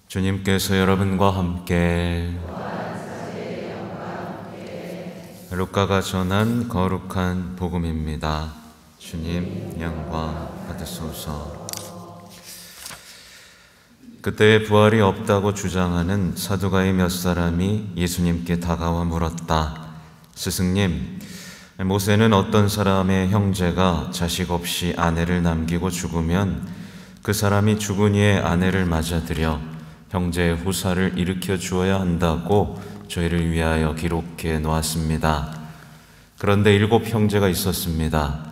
주님께서 여러분과 함께 루카가 전한 거룩한 복음입니다. 주님 영광 받으소서. 그때에 부활이 없다고 주장하는 사두가의 몇 사람이 예수님께 다가와 물었다. 스승님, 모세는 어떤 사람의 형제가 자식 없이 아내를 남기고 죽으면 그 사람이 죽은 이의 아내를 맞아들여 형제의 후사를 일으켜 주어야 한다고 저희를 위하여 기록해 놓았습니다. 그런데 7 형제가 있었습니다.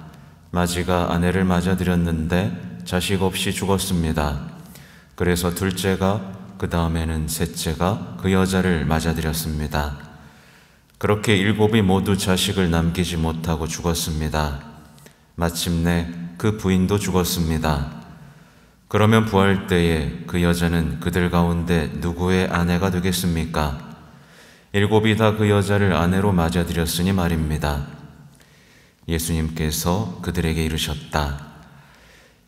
마지가 아내를 맞아들였는데 자식 없이 죽었습니다. 그래서 둘째가, 그 다음에는 셋째가 그 여자를 맞아들였습니다. 그렇게 7이 모두 자식을 남기지 못하고 죽었습니다. 마침내 그 부인도 죽었습니다. 그러면 부활 때에 그 여자는 그들 가운데 누구의 아내가 되겠습니까? 7이 다 그 여자를 아내로 맞아들였으니 말입니다. 예수님께서 그들에게 이르셨다.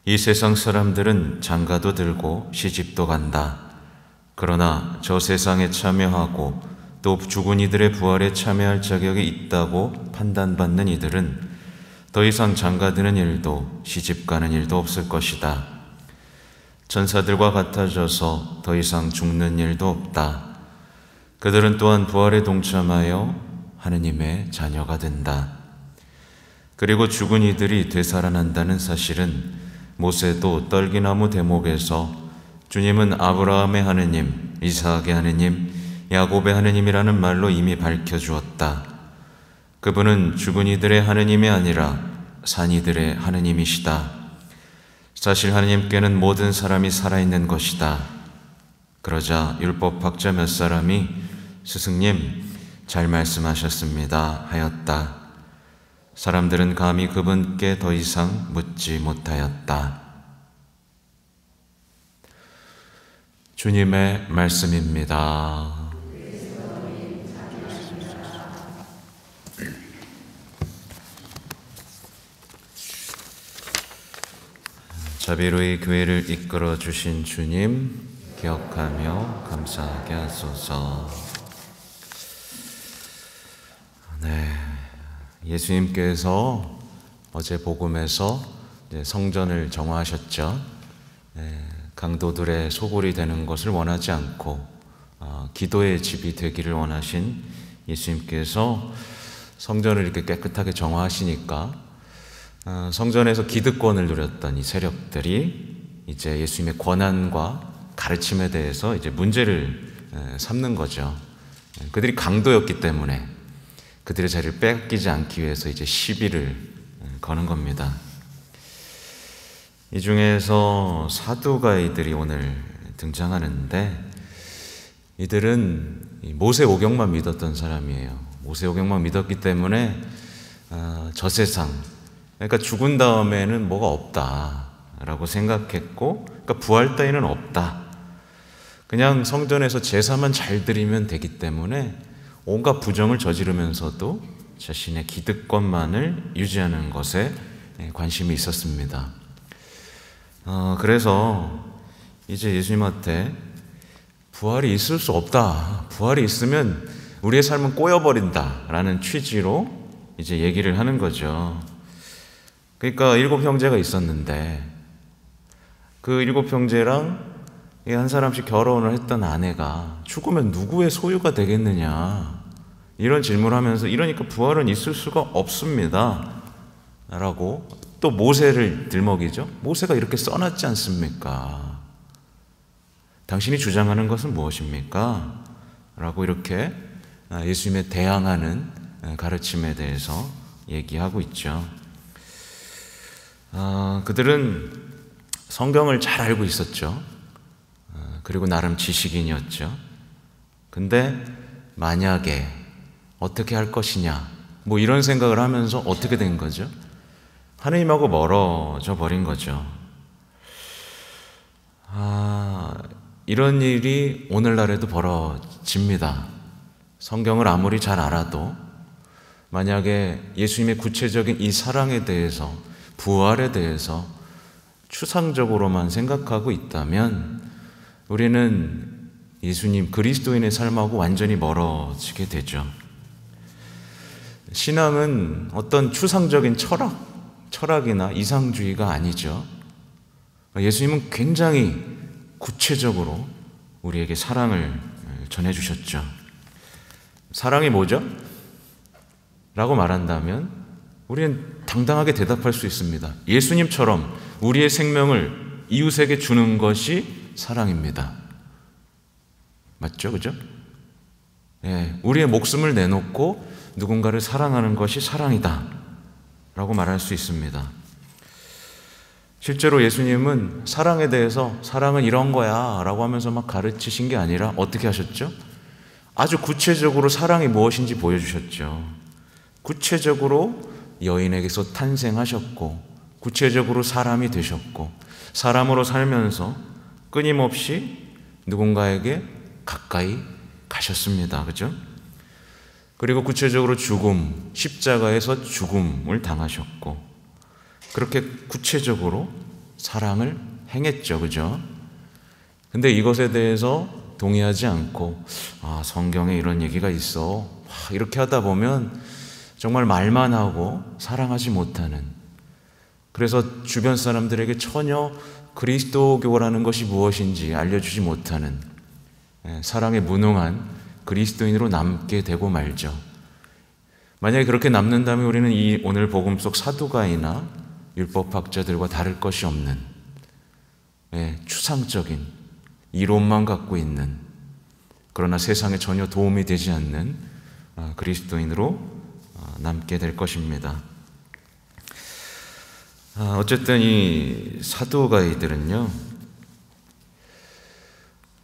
이 세상 사람들은 장가도 들고 시집도 간다. 그러나 저 세상에 참여하고 또 죽은 이들의 부활에 참여할 자격이 있다고 판단받는 이들은 더 이상 장가드는 일도 시집가는 일도 없을 것이다. 천사들과 같아져서 더 이상 죽는 일도 없다. 그들은 또한 부활에 동참하여 하느님의 자녀가 된다. 그리고 죽은 이들이 되살아난다는 사실은 모세도 떨기나무 대목에서 주님은 아브라함의 하느님, 이삭의 하느님, 야곱의 하느님이라는 말로 이미 밝혀주었다. 그분은 죽은 이들의 하느님이 아니라 산 이들의 하느님이시다. 사실 하느님께는 모든 사람이 살아있는 것이다. 그러자 율법학자 몇 사람이 스승님, 잘 말씀하셨습니다 하였다. 사람들은 감히 그분께 더 이상 묻지 못하였다. 주님의 말씀입니다. 자비로이 교회를 이끌어 주신 주님 기억하며 감사하게 하소서. 네, 예수님께서 어제 복음에서 성전을 정화하셨죠. 강도들의 소굴이 되는 것을 원하지 않고 기도의 집이 되기를 원하신 예수님께서 성전을 이렇게 깨끗하게 정화하시니까 성전에서 기득권을 누렸던 이 세력들이 이제 예수님의 권한과 가르침에 대해서 이제 문제를 삼는 거죠. 그들이 강도였기 때문에 그들의 자리를 뺏기지 않기 위해서 이제 시비를 거는 겁니다. 이 중에서 사두가이들이 오늘 등장하는데 이들은 모세 오경만 믿었던 사람이에요. 모세 오경만 믿었기 때문에 저 세상, 그러니까 죽은 다음에는 뭐가 없다라고 생각했고, 그러니까 부활 따위는 없다. 그냥 성전에서 제사만 잘 드리면 되기 때문에 온갖 부정을 저지르면서도 자신의 기득권만을 유지하는 것에 관심이 있었습니다. 그래서 이제 예수님한테 부활이 있을 수 없다. 부활이 있으면 우리의 삶은 꼬여버린다라는 취지로 이제 얘기를 하는 거죠. 그러니까 7 형제가 있었는데 그 7 형제랑 한 사람씩 결혼을 했던 아내가 죽으면 누구의 소유가 되겠느냐 이런 질문을 하면서 이러니까 부활은 있을 수가 없습니다 라고 또 모세를 들먹이죠. 모세가 이렇게 써놨지 않습니까? 당신이 주장하는 것은 무엇입니까? 라고 이렇게 예수님의 대항하는 가르침에 대해서 얘기하고 있죠. 그들은 성경을 잘 알고 있었죠. 그리고 나름 지식인이었죠. 근데 만약에 어떻게 할 것이냐 뭐 이런 생각을 하면서 어떻게 된 거죠? 하느님하고 멀어져 버린 거죠. 이런 일이 오늘날에도 벌어집니다. 성경을 아무리 잘 알아도 만약에 예수님의 구체적인 이 사랑에 대해서, 부활에 대해서 추상적으로만 생각하고 있다면 우리는 예수님 그리스도인의 삶하고 완전히 멀어지게 되죠. 신앙은 어떤 추상적인 철학이나 이상주의가 아니죠. 예수님은 굉장히 구체적으로 우리에게 사랑을 전해주셨죠. 사랑이 뭐죠? 라고 말한다면 우리는 당당하게 대답할 수 있습니다. 예수님처럼 우리의 생명을 이웃에게 주는 것이 사랑입니다. 맞죠? 그죠? 예, 우리의 목숨을 내놓고 누군가를 사랑하는 것이 사랑이다 라고 말할 수 있습니다. 실제로 예수님은 사랑에 대해서 사랑은 이런 거야 라고 하면서 막 가르치신 게 아니라 어떻게 하셨죠? 아주 구체적으로 사랑이 무엇인지 보여주셨죠. 구체적으로 여인에게서 탄생하셨고, 구체적으로 사람이 되셨고, 사람으로 살면서 끊임없이 누군가에게 가까이 가셨습니다. 그죠? 그리고 구체적으로 죽음, 십자가에서 죽음을 당하셨고, 그렇게 구체적으로 사랑을 행했죠. 그죠? 근데 이것에 대해서 동의하지 않고, 성경에 이런 얘기가 있어. 이렇게 하다 보면 정말 말만 하고 사랑하지 못하는, 그래서 주변 사람들에게 전혀 그리스도교라는 것이 무엇인지 알려주지 못하는 사랑에 무능한 그리스도인으로 남게 되고 말죠. 만약에 그렇게 남는다면 우리는 이 오늘 복음 속 사두가이나 율법학자들과 다를 것이 없는 추상적인 이론만 갖고 있는, 그러나 세상에 전혀 도움이 되지 않는 그리스도인으로 남게 될 것입니다. 어쨌든 이 사두가이들은요,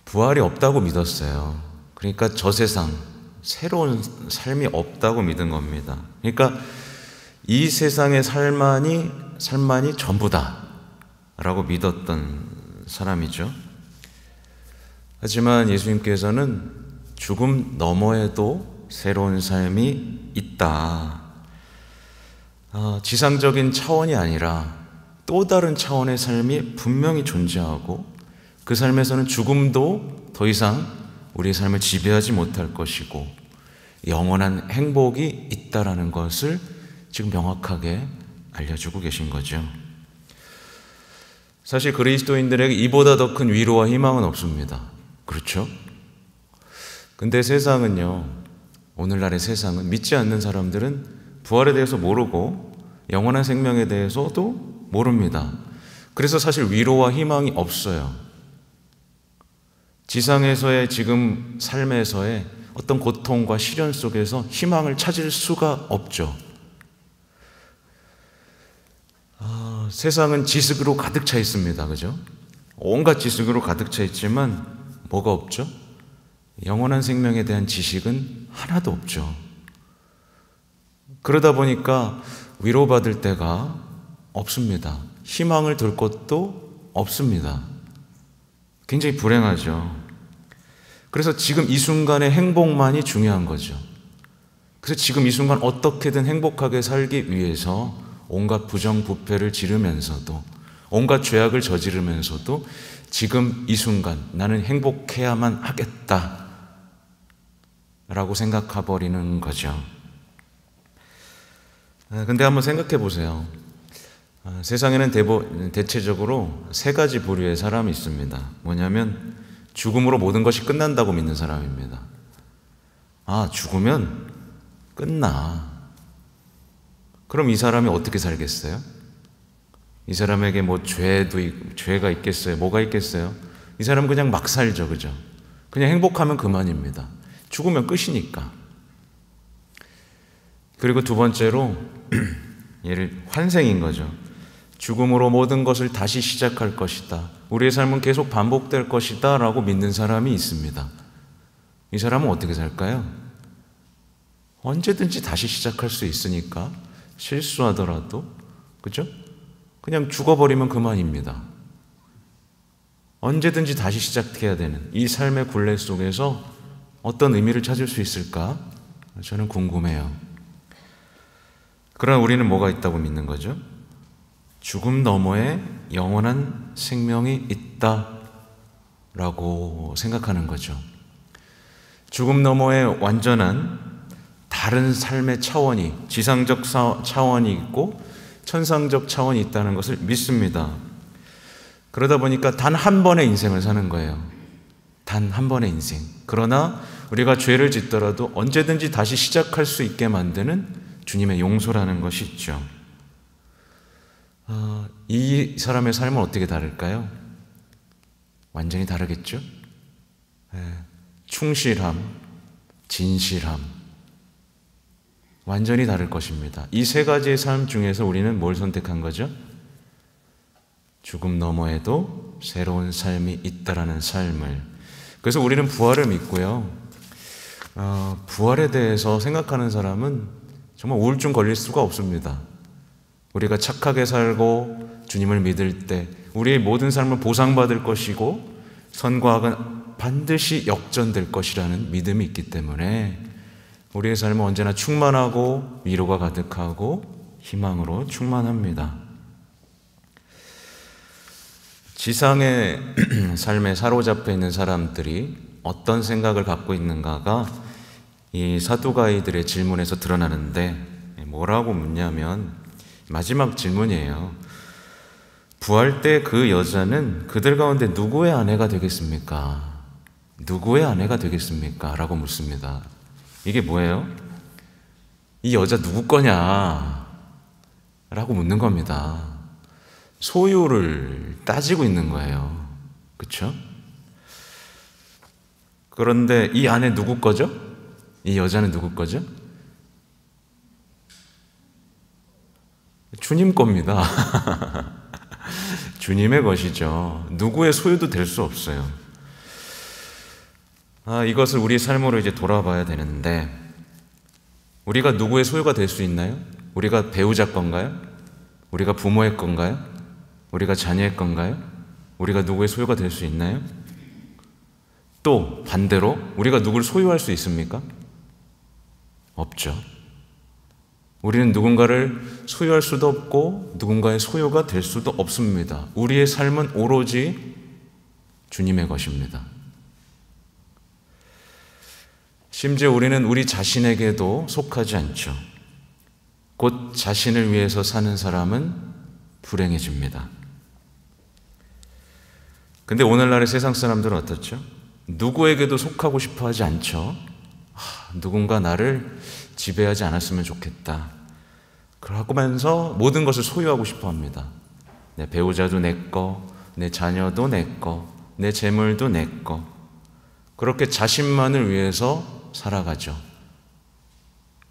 부활이 없다고 믿었어요. 그러니까 저 세상, 새로운 삶이 없다고 믿은 겁니다. 그러니까 이 세상의 삶만이 전부다 라고 믿었던 사람이죠. 하지만 예수님께서는 죽음 너머에도 새로운 삶이 있다. 지상적인 차원이 아니라 또 다른 차원의 삶이 분명히 존재하고, 그 삶에서는 죽음도 더 이상 우리의 삶을 지배하지 못할 것이고 영원한 행복이 있다라는 것을 지금 명확하게 알려주고 계신 거죠. 사실 그리스도인들에게 이보다 더 큰 위로와 희망은 없습니다. 그렇죠? 근데 세상은요, 오늘날의 세상은 믿지 않는 사람들은 부활에 대해서 모르고 영원한 생명에 대해서도 모릅니다. 그래서 사실 위로와 희망이 없어요. 지상에서의 지금 삶에서의 어떤 고통과 시련 속에서 희망을 찾을 수가 없죠. 세상은 지식으로 가득 차 있습니다. 그죠? 온갖 지식으로 가득 차 있지만 뭐가 없죠? 영원한 생명에 대한 지식은 하나도 없죠. 그러다 보니까 위로받을 데가 없습니다. 희망을 둘 곳도 없습니다. 굉장히 불행하죠. 그래서 지금 이 순간의 행복만이 중요한 거죠. 그래서 지금 이 순간 어떻게든 행복하게 살기 위해서 온갖 부정부패를 지르면서도, 온갖 죄악을 저지르면서도 지금 이 순간 나는 행복해야만 하겠다 라고 생각해 버리는 거죠. 근데 한번 생각해 보세요. 세상에는 대체적으로 세 가지 부류의 사람이 있습니다. 뭐냐면 죽음으로 모든 것이 끝난다고 믿는 사람입니다. 죽으면 끝나. 그럼 이 사람이 어떻게 살겠어요? 이 사람에게 뭐 죄가 있겠어요? 뭐가 있겠어요? 이 사람은 그냥 막 살죠. 그죠? 그냥 행복하면 그만입니다. 죽으면 끝이니까. 그리고 두 번째로 환생인 거죠. 죽음으로 모든 것을 다시 시작할 것이다. 우리의 삶은 계속 반복될 것이다 라고 믿는 사람이 있습니다. 이 사람은 어떻게 살까요? 언제든지 다시 시작할 수 있으니까 실수하더라도, 그죠? 그냥 죽어버리면 그만입니다. 언제든지 다시 시작해야 되는 이 삶의 굴레 속에서 어떤 의미를 찾을 수 있을까? 저는 궁금해요. 그러나 우리는 뭐가 있다고 믿는 거죠? 죽음 너머에 영원한 생명이 있다 라고 생각하는 거죠. 죽음 너머에 완전한 다른 삶의 차원이, 지상적 차원이 있고 천상적 차원이 있다는 것을 믿습니다. 그러다 보니까 단 한 번의 인생을 사는 거예요. 단 한 번의 인생. 그러나 우리가 죄를 짓더라도 언제든지 다시 시작할 수 있게 만드는 주님의 용서라는 것이 있죠. 이 사람의 삶은 어떻게 다를까요? 완전히 다르겠죠? 충실함, 진실함, 완전히 다를 것입니다. 이 세 가지의 삶 중에서 우리는 뭘 선택한 거죠? 죽음 너머에도 새로운 삶이 있다라는 삶을. 그래서 우리는 부활을 믿고요. 부활에 대해서 생각하는 사람은 정말 우울증 걸릴 수가 없습니다. 우리가 착하게 살고 주님을 믿을 때 우리의 모든 삶을 보상받을 것이고 선과 악은 반드시 역전될 것이라는 믿음이 있기 때문에 우리의 삶은 언제나 충만하고 위로가 가득하고 희망으로 충만합니다. 지상의 삶에 사로잡혀 있는 사람들이 어떤 생각을 갖고 있는가가 이 사두가이들의 질문에서 드러나는데, 뭐라고 묻냐면 마지막 질문이에요. 부활 때 그 여자는 그들 가운데 누구의 아내가 되겠습니까? 누구의 아내가 되겠습니까? 라고 묻습니다. 이게 뭐예요? 이 여자 누구 거냐? 라고 묻는 겁니다. 소유를 따지고 있는 거예요. 그렇죠? 그런데 이 아내 누구 거죠? 이 여자는 누구 거죠? 주님 겁니다. 주님의 것이죠. 누구의 소유도 될 수 없어요. 이것을 우리 삶으로 이제 돌아봐야 되는데, 우리가 누구의 소유가 될 수 있나요? 우리가 배우자 건가요? 우리가 부모의 건가요? 우리가 자녀의 건가요? 우리가 누구의 소유가 될 수 있나요? 또 반대로 우리가 누구를 소유할 수 있습니까? 없죠. 우리는 누군가를 소유할 수도 없고 누군가의 소유가 될 수도 없습니다. 우리의 삶은 오로지 주님의 것입니다. 심지어 우리는 우리 자신에게도 속하지 않죠. 곧 자신을 위해서 사는 사람은 불행해집니다. 근데 오늘날의 세상 사람들은 어떻죠? 누구에게도 속하고 싶어 하지 않죠. 누군가 나를 지배하지 않았으면 좋겠다. 그러면서 모든 것을 소유하고 싶어 합니다. 내 배우자도 내 거, 내 자녀도 내 거, 내 재물도 내 거. 그렇게 자신만을 위해서 살아가죠.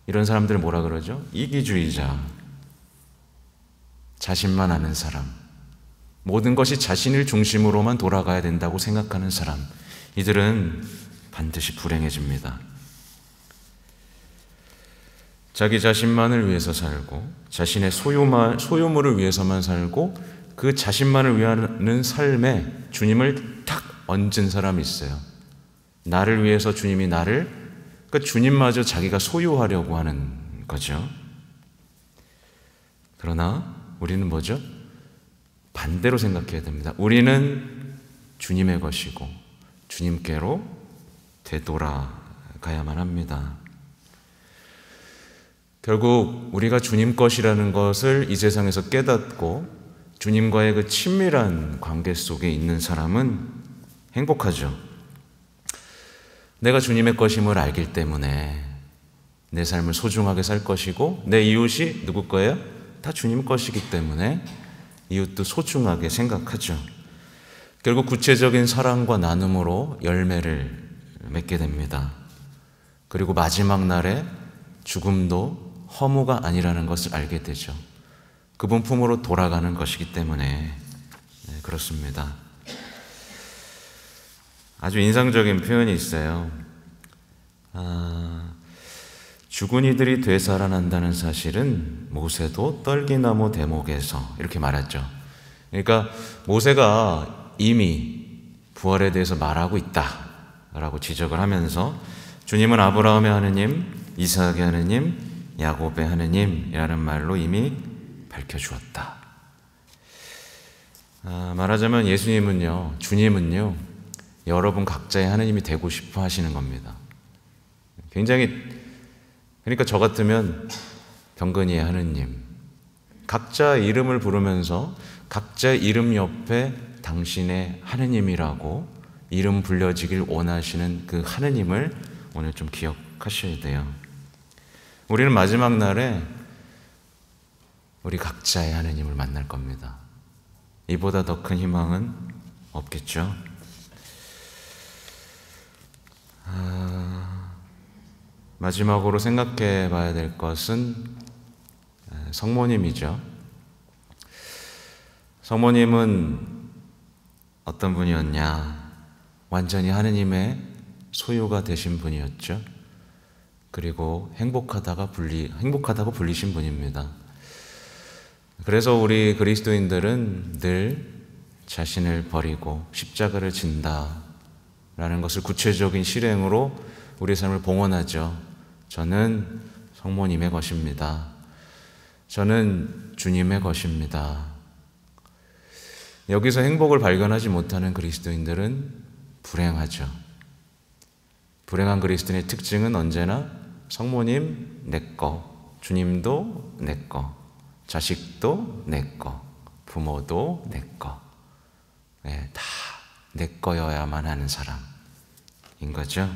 이런 사람들을 뭐라 그러죠? 이기주의자. 자신만 아는 사람. 모든 것이 자신을 중심으로만 돌아가야 된다고 생각하는 사람. 이들은 반드시 불행해집니다. 자기 자신만을 위해서 살고 자신의 소유물을 위해서만 살고 그 자신만을 위하는 삶에 주님을 탁 얹은 사람이 있어요. 나를 위해서 주님이 그러니까 주님마저 자기가 소유하려고 하는 거죠. 그러나 우리는 뭐죠? 반대로 생각해야 됩니다. 우리는 주님의 것이고 주님께로 되돌아가야만 합니다. 결국 우리가 주님 것이라는 것을 이 세상에서 깨닫고 주님과의 그 친밀한 관계 속에 있는 사람은 행복하죠. 내가 주님의 것임을 알기 때문에 내 삶을 소중하게 살 것이고 내 이웃이 누구 거예요? 다 주님 것이기 때문에 이웃도 소중하게 생각하죠. 결국 구체적인 사랑과 나눔으로 열매를 맺게 됩니다. 그리고 마지막 날에 죽음도 허무가 아니라는 것을 알게 되죠. 그분 품으로 돌아가는 것이기 때문에 그렇습니다. 아주 인상적인 표현이 있어요. 죽은 이들이 되살아난다는 사실은 모세도 떨기나무 대목에서 이렇게 말했죠. 그러니까 모세가 이미 부활에 대해서 말하고 있다라고 지적을 하면서 주님은 아브라함의 하느님, 이삭의 하느님, 야곱의 하느님이라는 말로 이미 밝혀주었다. 말하자면 예수님은요, 주님은요, 여러분 각자의 하느님이 되고 싶어 하시는 겁니다. 그러니까 저 같으면 병근이의 하느님, 각자 이름을 부르면서 각자 이름 옆에 당신의 하느님이라고 이름 불려지길 원하시는 그 하느님을 오늘 좀 기억하셔야 돼요. 우리는 마지막 날에 우리 각자의 하느님을 만날 겁니다. 이보다 더 큰 희망은 없겠죠. 마지막으로 생각해 봐야 될 것은 성모님이죠. 성모님은 어떤 분이었냐? 완전히 하느님의 소유가 되신 분이었죠. 그리고 행복하다고 불리신 분입니다. 그래서 우리 그리스도인들은 늘 자신을 버리고 십자가를 진다라는 것을 구체적인 실행으로 우리의 삶을 봉헌하죠. 저는 성모님의 것입니다. 저는 주님의 것입니다. 여기서 행복을 발견하지 못하는 그리스도인들은 불행하죠. 불행한 그리스도인의 특징은 언제나 성모님 내 거, 주님도 내 거, 자식도 내 거, 부모도 내 거, 다 내 거여야만 하는 사람인 거죠.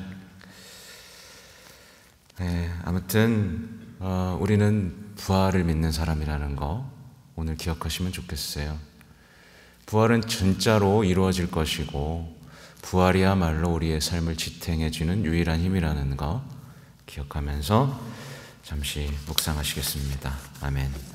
아무튼 우리는 부활을 믿는 사람이라는 거 오늘 기억하시면 좋겠어요. 부활은 진짜로 이루어질 것이고 부활이야말로 우리의 삶을 지탱해주는 유일한 힘이라는 거 기억하면서 잠시 묵상하시겠습니다. 아멘.